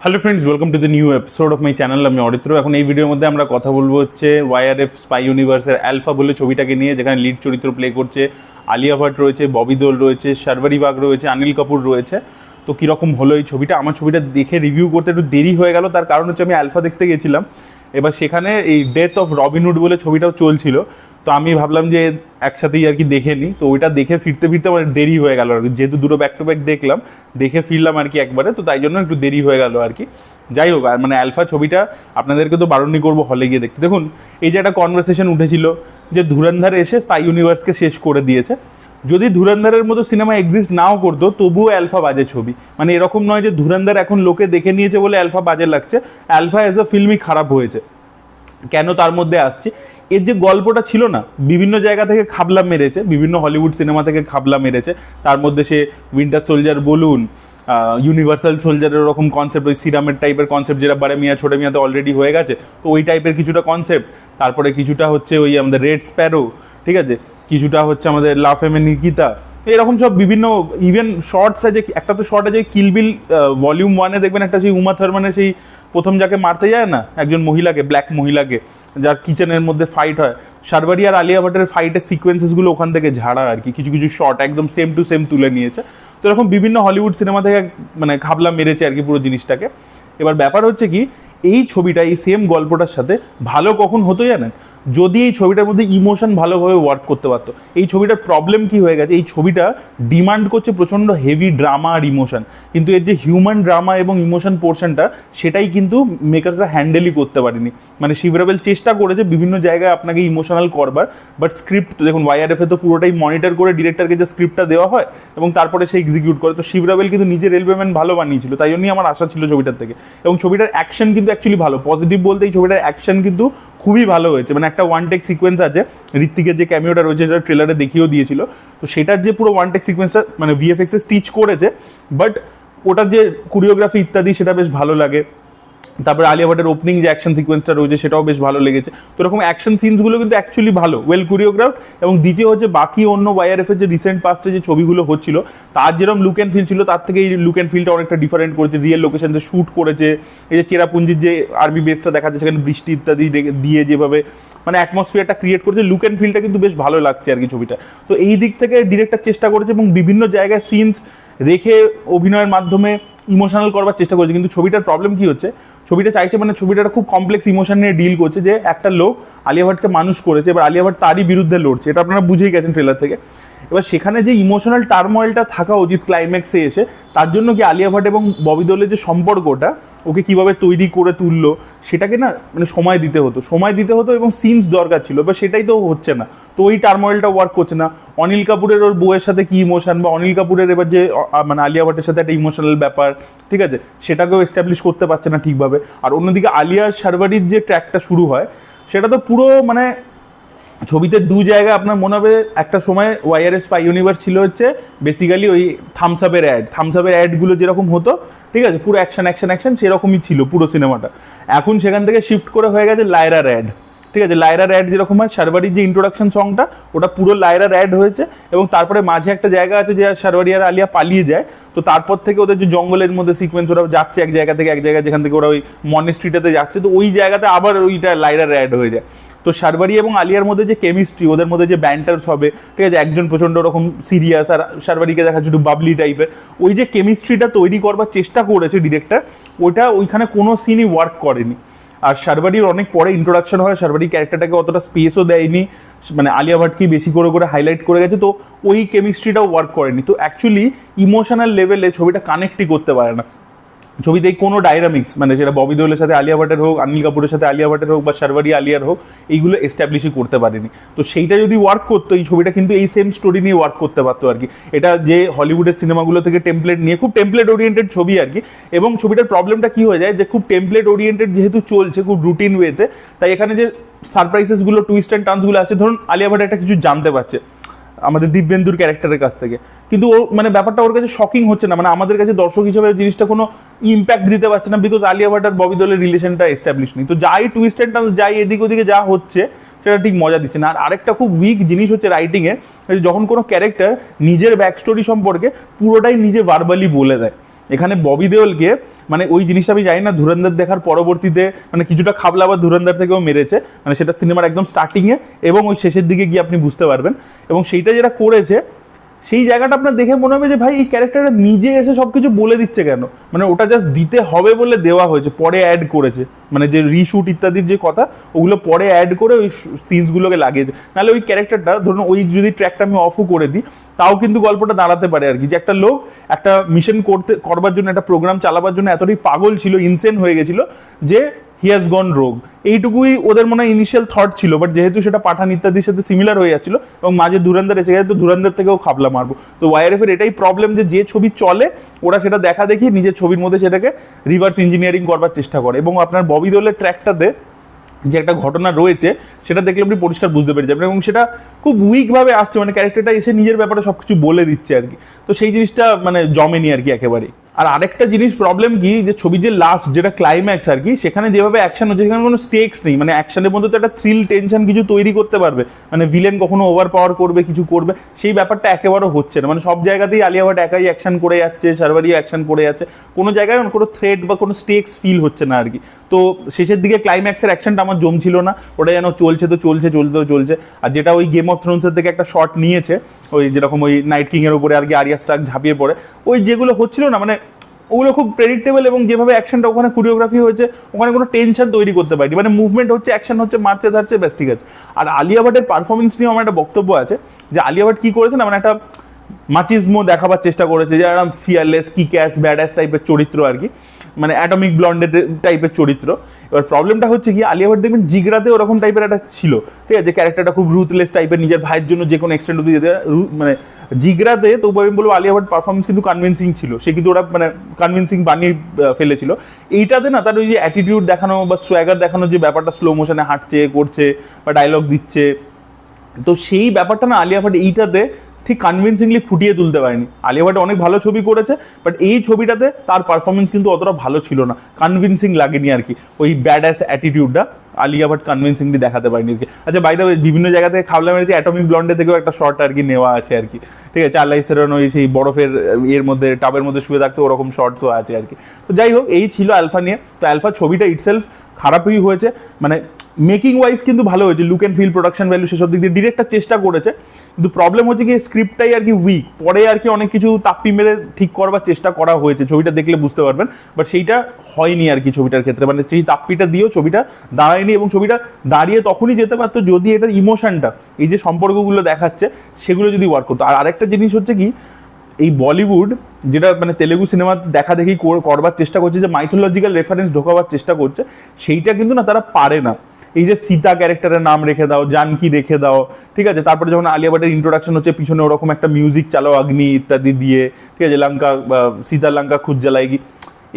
Hello friends, welcome to the new episode of my channel. আমি অরিত্র। এখন এই ভিডিওর মধ্যে আমরা কথা বলবো হচ্ছে ওয়াইআরএফ স্পাই ইউনিভার্সের অ্যালফা বলে ছবিটাকে নিয়ে, যেখানে লিড চরিত্র প্লে করছে আলিয়া ভাট রয়েছে, ববি দেওল রয়েছে, শার্ভারি বাগ রয়েছে, অনিল কাপুর রয়েছে। তো কীরকম হলো এই ছবিটা? আমার ছবিটা দেখে রিভিউ করতে একটু দেরি হয়ে গেল, তার কারণ হচ্ছে আমি অ্যালফা দেখতে গেছিলাম। এবার সেখানে এই ডেথ অফ রবিনহুড বলে ছবিটাও চলছিল, তো আমি ভাবলাম যে একসাথেই আর কি দেখে নিই। তো ওইটা দেখে ফিরতে ফিরতে আমার দেরি হয়ে গেল আর কি, যেহেতু দুটো ব্যাক টু ব্যাক দেখলাম, দেখে ফিরলাম আর কি একবারে, তো তাই জন্য একটু দেরি হয়ে গেল আর কি। যাই হোক, মানে অ্যালফা ছবিটা আপনাদেরকে তো বারণই করবো হলে গিয়ে দেখতে। দেখুন, এই যে একটা কনভারসেশন উঠেছিল যে ধুরন্ধর এসে স্পাই ইউনিভার্সকে শেষ করে দিয়েছে। যদি ধুরন্ধরের মতো সিনেমা এক্সিস্ট নাও করতো তবুও অ্যালফা বাজে ছবি। মানে এরকম নয় যে ধুরন্ধর এখন লোকে দেখে নিয়েছে বলে অ্যালফা বাজে লাগছে, অ্যালফা অ্যাজ আ ফিল্মই খারাপ হয়েছে। কেন তার মধ্যে আসছে? এর যে গল্পটা ছিল না, বিভিন্ন জায়গা থেকে খাবলা মেরেছে, বিভিন্ন হলিউড সিনেমা থেকে খাবলা মেরেছে। তার মধ্যে সে উইন্টার সোলজার বলুন, ইউনিভার্সাল সোলজারের ওরকম কনসেপ্ট, ওই সিরামের টাইপের কনসেপ্ট, যেটা বারে মিয়া ছোটো মিয়াতে অলরেডি হয়ে গেছে, তো ওই টাইপের কিছুটা কনসেপ্ট। তারপরে কিছুটা হচ্ছে ওই আমাদের রেড স্প্যারো, ঠিক আছে, কিছুটা হচ্ছে আমাদের লা ফেমে নিকিতা, এরকম সব বিভিন্ন ইভেন শর্টস আছে। একটা তো শর্ট আছে কিলবিল ভলিউম 1-এ দেখবেন, একটা সেই উমা থারমানের সেই প্রথম যাকে মারতে যায় না একজন মহিলাকে, ব্ল্যাক মহিলাকে, যার কিচেনের মধ্যে ফাইট হয়, শার্ভারি আর আলিয়া ভাটের ফাইটের সিকোয়েন্সেসগুলো ওখান থেকে ঝাড়া আর কি, কিছু কিছু শর্ট একদম সেম টু সেম তুলে নিয়েছে। তো এরকম বিভিন্ন হলিউড সিনেমা থেকে মানে খাবলা মেরেছে আর কি পুরো জিনিসটাকে। এবার ব্যাপার হচ্ছে কি, এই ছবিটা এই সেম গল্পটার সাথে ভালো কখন হতো জানেন? যদি এই ছবিটার মধ্যে ইমোশন ভালোভাবে ওয়ার্ক করতে পারতো। এই ছবিটার প্রবলেম কি হয়ে গেছে, এই ছবিটা ডিমান্ড করছে প্রচণ্ড হেভি ড্রামা আর ইমোশন, কিন্তু এর যে হিউম্যান ড্রামা এবং ইমোশন পোর্শনটা, সেটাই কিন্তু মেকার্সরা হ্যান্ডেলই করতে পারেনি। মানে শিবরাবেল চেষ্টা করেছে বিভিন্ন জায়গায় আপনাকে ইমোশনাল করবার, বাট স্ক্রিপ্ট দেখুন, ওয়াইআরএফে তো পুরোটাই মনিটর করে ডিরেক্টরকে যে স্ক্রিপ্টটা দেওয়া হয় এবং তারপরে সে এক্সিকিউট করে। তো শিবরাবেল কিন্তু নিজে রেলওয়েম্যান ভালো বানিয়েছিল, তাই জন্যই আমার আশা ছিল ছবিটার থেকে। এবং ছবিটার অ্যাকশন কিন্তু অ্যাকচুয়ালি ভালো, পজিটিভ বলতে এই ছবিটার অ্যাকশন কিন্তু খুবই ভালো হয়েছে। মানে একটা ওয়ান টেক সিকোয়েন্স আছে, ঋত্বিকের যে ক্যামিওটা রয়েছে, যেটা ট্রেলারে দেখিয়েও দিয়েছিল, তো সেটার যে পুরো ওয়ান টেক সিকোয়েন্সটা মানে ভিএফএক্সে স্টিচ করেছে, বাট ওটার যে কোরিওগ্রাফি ইত্যাদি সেটা বেশ ভালো লাগে। তারপরে আলিয়া ভাটের ওপেনিং যে অ্যাকশন সিকোয়েন্সটা রয়েছে সেটাও বেশ ভালো লেগেছে। তো এরকম অ্যাকশন সিনসগুলো কিন্তু অ্যাকচুয়ালি ভালো, ওয়েল কোরিওগ্রাফ। এবং দ্বিতীয় হচ্ছে, বাকি অন্য ওয়াইআরএফের যে রিসেন্ট পাস্টে যে ছবিগুলো হচ্ছিল, তার যেরকম লুক অ্যান্ড ফিল ছিল, তার থেকে এই লুক অ্যান্ড ফিলটা অনেকটা ডিফারেন্ট করেছে। রিয়েল লোকেশনে শ্যুট করেছে, এই যে চেরাপুঞ্জির যে আর্মি বেসটা দেখা যাচ্ছে সেখানে বৃষ্টি ইত্যাদি দিয়ে যেভাবে মানে অ্যাটমসফিয়ারটা ক্রিয়েট করেছে, লুক অ্যান্ড ফিলটা কিন্তু বেশ ভালো লাগছে আর কি ছবিটা। তো এই দিক থেকে ডিরেক্টর চেষ্টা করেছে এবং বিভিন্ন জায়গায় সিনস রেখে অভিনয়ের মাধ্যমে ইমোশনাল করবার চেষ্টা করেছে। কিন্তু ছবিটার প্রবলেম কি হচ্ছে, ছবিটা চাইছে মানে ছবিটা খুব কমপ্লেক্স ইমোশন নিয়ে ডিল করছে, যে একটা লোক আলিয়া ভাটকে মানুষ করেছে, এবার আলিয়া ভাট তারই বিরুদ্ধে লড়ছে, এটা আপনারা বুঝেই গেছেন ট্রেলার থেকে। এবার সেখানে যে ইমোশনাল টার্মোয়েলটা থাকা উচিত ক্লাইম্যাক্সে এসে, তার জন্য কি আলিয়া ভাট এবং ববি দেওলের যে সম্পর্কটা, ওকে কিভাবে তৈরি করে তুললো, সেটাকে না মানে সময় দিতে হতো এবং সিনস দরকার ছিল, এবার সেটাই তো হচ্ছে না। তো ওই টার্মোয়েলটা ওয়ার্ক করছে না। অনিল কাপুরের ওর বউয়ের সাথে কি ইমোশন, বা অনিল কাপুরের এবার যে মানে আলিয়া ভাটের সাথে একটা ইমোশনাল ব্যাপার, ঠিক আছে, সেটাকেও এস্টাবলিশ করতে পারছে না ঠিকভাবে। আর অন্যদিকে আলিয়া শার্ভারির যে ট্র্যাকটা শুরু হয়, সেটা তো পুরো মানে ছবিতে দু জায়গায় আপনার মনে হবে একটা সময় ওয়াইআরএস স্পাই ইউনিভার্স ছিল হচ্ছে বেসিক্যালি ওই থামসআপের অ্যাডগুলো যেরকম হতো, ঠিক আছে, পুরো অ্যাকশন সেরকমই ছিল পুরো সিনেমাটা। এখন সেখান থেকে শিফট করে হয়ে গেছে লায়রার অ্যাড, ঠিক আছে। লায়রার অ্যাড যেরকম হয়, শার্ভারির যে ইন্ট্রোডাকশন সংটা, ওটা পুরো লায়রার অ্যাড হয়েছে। এবং তারপরে মাঝে একটা জায়গা আছে যে শার্ভারি আর আলিয়া পালিয়ে যায়, তো তারপর থেকে ওদের যে জঙ্গলের মধ্যে সিকোয়েন্স, ওরা যাচ্ছে এক জায়গা থেকে এক জায়গায়, যেখান থেকে ওরা ওই মনেস্ট্রিটাতে যাচ্ছে, তো ওই জায়গাতে আবার ওইটা লায়রার অ্যাড হয়ে যায়। তো শার্ভারি এবং আলিয়ার মধ্যে যে কেমিস্ট্রি, ওদের মধ্যে যে ব্যান্টার্স হবে, ঠিক আছে, একজন প্রচণ্ড রকম সিরিয়াস আর শার্ভারিকে দেখা যাচ্ছে একটু বাবলি টাইপের, ওই যে কেমিস্ট্রিটা তৈরি করবার চেষ্টা করেছে ডিরেক্টর, ওইটা ওইখানে কোনো সিনই ওয়ার্ক করেনি। আর শার্ভারির অনেক পরে ইন্ট্রোডাকশন হয়, শার্ভারি ক্যারেক্টারটাকে অতটা স্পেসও দেয়নি, মানে আলিয়া ভাটকেই বেশি করে হাইলাইট করে গেছে, তো ওই কেমিস্ট্রিটাও ওয়ার্ক করেনি। তো অ্যাকচুয়ালি ইমোশনাল লেভেলে ছবিটা কানেক্টই করতে পারে না। ছবিতে কোনো ডাইনামিক্স, মানে সেটা ববি দেওলের সাথে আলিয়া ভাটের হোক, অনিল কাপুরের সাথে আলিয়া ভাটের হোক, বা শার্ভারি আলিয়ার হোক, এইগুলো এস্টাবলিশই করতে পারেনি। তো সেইটা যদি ওয়ার্ক করতো, এই ছবিটা কিন্তু এই সেম স্টোরি নিয়ে ওয়ার্ক করতে পারতো আর কি। এটা যে হলিউডের সিনেমাগুলো থেকে টেমপ্লেট নিয়ে, খুব টেমপ্লেট ওরিয়েন্টেড ছবি আর কি। এবং ছবিটার প্রবলেমটা কি হয়ে যায়, যে খুব টেমপ্লেট ওরিয়েন্টেড যেহেতু চলছে, খুব রুটিন ওয়েতে, তাই এখানে যে সারপ্রাইজেসগুলো, টুইস্ট অ্যান্ড টার্নসগুলো আছে, ধরুন আলিয়া ভাট একটা কিছু জানতে পারছে আমাদের দিব্যেন্দুর ক্যারেক্টারের কাছ থেকে, কিন্তু ও মানে ব্যাপারটা ওর কাছে শকিং হচ্ছে না, মানে আমাদের কাছে দর্শক হিসেবে জিনিসটা কোনো ইম্প্যাক্ট দিতে পারছে না, বিকজ আলিয়া ভাট আর ববি দেওলের রিলেশনটা এস্টাবলিশ নেই। তো যাই টুইস্ট অ্যান্ড টার্নস, যাই এদিক ওদিকে যা হচ্ছে, সেটা ঠিক মজা দিচ্ছে না। আর আরেকটা খুব উইক জিনিস হচ্ছে রাইটিংয়ে, যখন কোনো ক্যারেক্টার নিজের ব্যাক স্টোরি সম্পর্কে পুরোটাই নিজে ভার্বালি বলে দেয়, এখানে ববি দেওলকে মানে ওই জিনিসটা আমি জানি না ধুরন্ধর দেখার পরবর্তীতে মানে কিছুটা খাবলা বা ধুরন্ধর থেকেও মেরেছে, মানে সেটা সিনেমার একদম স্টার্টিংয়ে এবং ওই শেষের দিকে গিয়ে আপনি বুঝতে পারবেন। এবং সেইটা যেটা করেছে সেই জায়গাটা আপনার দেখে মনে হবে যে ভাই এই ক্যারেক্টারটা নিজে এসে সব কিছু বলে দিচ্ছে কেন, মানে ওটা জাস্ট দিতে হবে বলে দেওয়া হয়েছে, পরে অ্যাড করেছে, মানে যে রিশুট ইত্যাদির যে কথা ওগুলো পরে অ্যাড করে ওই সিনসগুলোকে লাগিয়েছে। নাহলে ওই ক্যারেক্টারটা ধরুন ওই যদি ট্র্যাকটা আমি অফও করে দিই তাও কিন্তু গল্পটা দাঁড়াতে পারে আর কি, যে একটা লোক একটা মিশন করবার জন্য একটা প্রোগ্রাম চালাবার জন্য এতটাই পাগল ছিল, ইনসেন হয়ে গেছিল যে হি হ্যাজ গন রোগ। এইটুকুই ওদের মনে হয় ইনিশিয়াল থট ছিল, বাট যেহেতু সেটা পাঠান ইত্যাদির সাথে সিমিলার হয়ে যাচ্ছিল এবং মাঝে ধুরন্ধর এসে গেছে, তো ধুরন্ধর থেকেও খাবলা মারবো। তো ওয়াইআরএফ এর এটাই প্রবলেম যে ছবি চলে ওরা সেটা দেখা দেখি নিজের ছবির মধ্যে সেটাকে রিভার্স ইঞ্জিনিয়ারিং করবার চেষ্টা করে। এবং আপনার ববি দেওলের ট্র্যাকটাতে যে একটা ঘটনা রয়েছে সেটা দেখলে আপনি পরিষ্কার বুঝতে পেরে যাবেন, এবং সেটা খুব উইকভাবে আসছে, মানে ক্যারেক্টারটা এসে নিজের ব্যাপারে সব কিছু বলে দিচ্ছে আর কি। তো সেই জিনিসটা মানে জমেনি আর কি একেবারেই। আর আরেকটা জিনিস প্রবলেম কি, যে ছবির যে লাস্ট যেটা ক্লাইম্যাক্স আর কি, সেখানে যেভাবে অ্যাকশন হচ্ছে সেখানে কোনো স্টেক্স নেই, মানে অ্যাকশনের মধ্যে তো একটা থ্রিল টেনশন কিছু তৈরি করতে পারবে, মানে ভিলেন কখনো ওভার পাওয়ার করবে কিছু করবে, সেই ব্যাপারটা একেবারেও হচ্ছে না। মানে সব জায়গাতেই আলিয়া ভাট একাই অ্যাকশন করে যাচ্ছে, শারবারিও অ্যাকশন করে যাচ্ছে, কোনো জায়গায় কোনো থ্রেড বা কোনো স্টেক্স ফিল হচ্ছে না আর কি। তো শেষের দিকে ক্লাইম্যাক্সের অ্যাকশনটা আমার জমছিল না, ওটা যেন চলছে তো চলছে, চলতে তো চলছে। আর যেটা ওই গেম অফ থ্রোনসের থেকে একটা শট নিয়েছে, ওই যেরকম ওই নাইট কিংয়ের উপরে আর কি আরিয়া স্টার্ক ঝাঁপিয়ে পড়ে, ওই যেগুলো হচ্ছিল না মানে ওগুলো খুব প্রেডিক্টেবল, এবং যেভাবে অ্যাকশনটা ওখানে কোরিওগ্রাফি হয়েছে ওখানে কোনো টেনশন তৈরি করতে পারিনি, মানে মুভমেন্ট হচ্ছে, অ্যাকশন হচ্ছে, মারছে ধারছে, ব্যাস ঠিক আছে। আর আলিয়া ভাটের পারফরমেন্স নিয়েও আমার একটা বক্তব্য আছে, যে আলিয়া ভাট কী করেছে না, মানে একটা মাচিজমো দেখাবার চেষ্টা করেছে, যে এরকম ফিয়ারলেস কি ক্যাশ ব্যাডাস টাইপের চরিত্র আর কি, মানে অ্যাটমিক ব্লন্ডেড টাইপের চরিত্র। এবার প্রবলেমটা হচ্ছে কি, আলিয়া ভাট দেখবেন জিগরাতে ওরকম টাইপের একটা ছিল, ঠিক আছে, যে ক্যারেক্টারটা খুব রুথলেস টাইপের, নিজের ভাইয়ের জন্য যে কোনো এক্সটেন্ড অব্দি যেতে, মানে জিগরাতে তো আমি বলবো আলিয়া ভাট পারফরমেন্স কিন্তু কনভিন্সিং ছিল, সে কিন্তু ওরা মানে কনভিন্সিং বানিয়ে ফেলেছিল। এইটাতে না তার ওই যে অ্যাটিটিউড দেখানো বা সোয়াগার দেখানো যে ব্যাপারটা, স্লো মোশনে হাঁটছে করছে বা ডায়লগ দিচ্ছে, তো সেই ব্যাপারটা না আলিয়া ভাট এইটাতে ঠিক কনভিন্সিংলি ফুটিয়ে তুলতে পারেনি। আলিয়া ভাট অনেক ভালো ছবি করেছে, বাট এই ছবিটাতে তার পারফরমেন্স কিন্তু অতটা ভালো ছিল না, কনভিন্সিং লাগেনি আর কি, ওই ব্যাড অ্যাস অ্যাটিটিউডটা আলিয়া ভাট কনভিন্সিংলি দেখাতে পারেনি আর কি। আচ্ছা বাই দ্য ওয়ে, বিভিন্ন জায়গা থেকে খাবলা মেরেছে, অ্যাটমিক ব্লন্ডে থেকেও একটা শর্ট আর কি নেওয়া আছে আর কি, ঠিক আছে, চার্লাইজ থেরন ওই সেই বরফের এর মধ্যে টাবের মধ্যে শুয়ে থাকতে ওরকম শর্টসও আছে আর কি। তো যাই হোক, এই ছিল আলফা নিয়ে। তো আলফা ছবিটা ইটসেলফ খারাপই হয়েছে, মানে মেকিং ওয়াইজ কিন্তু ভালো হয়েছে, look and feel, production value সেসব দিক দিয়ে ডিরেক্টর চেষ্টা করেছে, কিন্তু প্রবলেম হচ্ছে কি স্ক্রিপ্টটাই আর কি উইক, পরে আর কি অনেক কিছু তাপ্পি মেরে ঠিক করবার চেষ্টা করা হয়েছে, ছবিটা দেখলে বুঝতে পারবেন, বাট সেইটা হয়নি আর কি ছবিটার ক্ষেত্রে, মানে সেই তাপ্পিটা দিয়েও ছবিটা দাঁড়ায়নি, এবং ছবিটা দাঁড়িয়ে তখনই যেতে পারতো যদি এটার ইমোশনটা, এই যে সম্পর্কগুলো দেখাচ্ছে সেগুলো যদি ওয়ার্ক করতো। আর আরেকটা জিনিস হচ্ছে কি, এই বলিউড যেটা মানে তেলেগু সিনেমা দেখা দেখি করবার চেষ্টা করছে, যে মাইথোলজিক্যাল রেফারেন্স ঢোকাবার চেষ্টা করছে, সেইটা কিন্তু না তারা পারে না। এই যে সীতা ক্যারেক্টারের নাম রেখে দাও, জানকি রেখে দাও, ঠিক আছে, তারপরে যখন আলিয়া ভাটের ইন্ট্রোডাকশন হচ্ছে পিছনে ওরকম একটা মিউজিক চালাও অগ্নি ইত্যাদি দিয়ে, ঠিক আছে, লঙ্কা সীতা লঙ্কা খুঁজ জ্বালাইগি,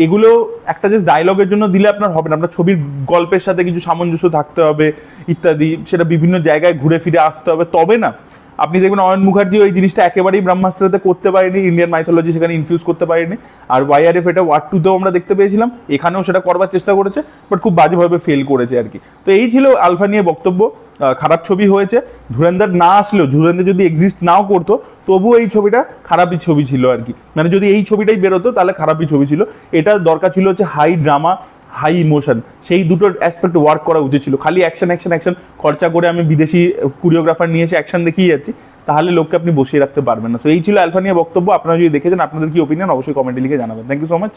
এগুলো একটা জাস্ট ডায়লগের জন্য দিলে আপনার হবে না, আপনার ছবির গল্পের সাথে কিছু সামঞ্জস্য থাকতে হবে ইত্যাদি, সেটা বিভিন্ন জায়গায় ঘুরে ফিরে আসতে হবে, তবে না আপনি দেখবেন অয়ন মুখার্জি ওই জিনিসটা একেবারেই ব্রহ্মাস্ত্রতে করতে পারেনি, ইন্ডিয়ান মাইথোলজি সেখানে ইনফিউজ করতে পারেনি। আর ওয়াইআরএফ এটা ওয়ার 2তেও আমরা দেখতে পেয়েছিলাম, এখানেও সেটা করবার চেষ্টা করেছে, বাট খুব বাজেভাবে ফেল করেছে আর কি। তো এই ছিল আলফা নিয়ে বক্তব্য। খারাপ ছবি হয়েছে, ধুরন্ধর না আসলেও, ধুরন্ধর যদি এক্সিস্ট নাও করতো তবুও এই ছবিটা খারাপই ছবি ছিল আর কি, মানে যদি এই ছবিটাই বেরোতো তাহলে খারাপই ছবি ছিল। এটা দরকার ছিল হচ্ছে হাই ড্রামা, হাই ইমোশন, সেই দুটোর অ্যাসপেক্ট ওয়ার্ক করা উচিত ছিল। খালি অ্যাকশন অ্যাকশন অ্যাকশন খরচা করে আমি বিদেশি কোরিওগ্রাফার নিয়ে এসে অ্যাকশন দেখিয়ে যাচ্ছি, তাহলে লোককে আপনি বসিয়ে রাখতে পারবেন না। সো এই ছিল আলফা নিয়ে বক্তব্য। আপনারা যদি দেখেছেন, আপনাদের কি ওপিনিয়ন অবশ্যই কমেন্টে লিখে জানাবেন। Thank you so much.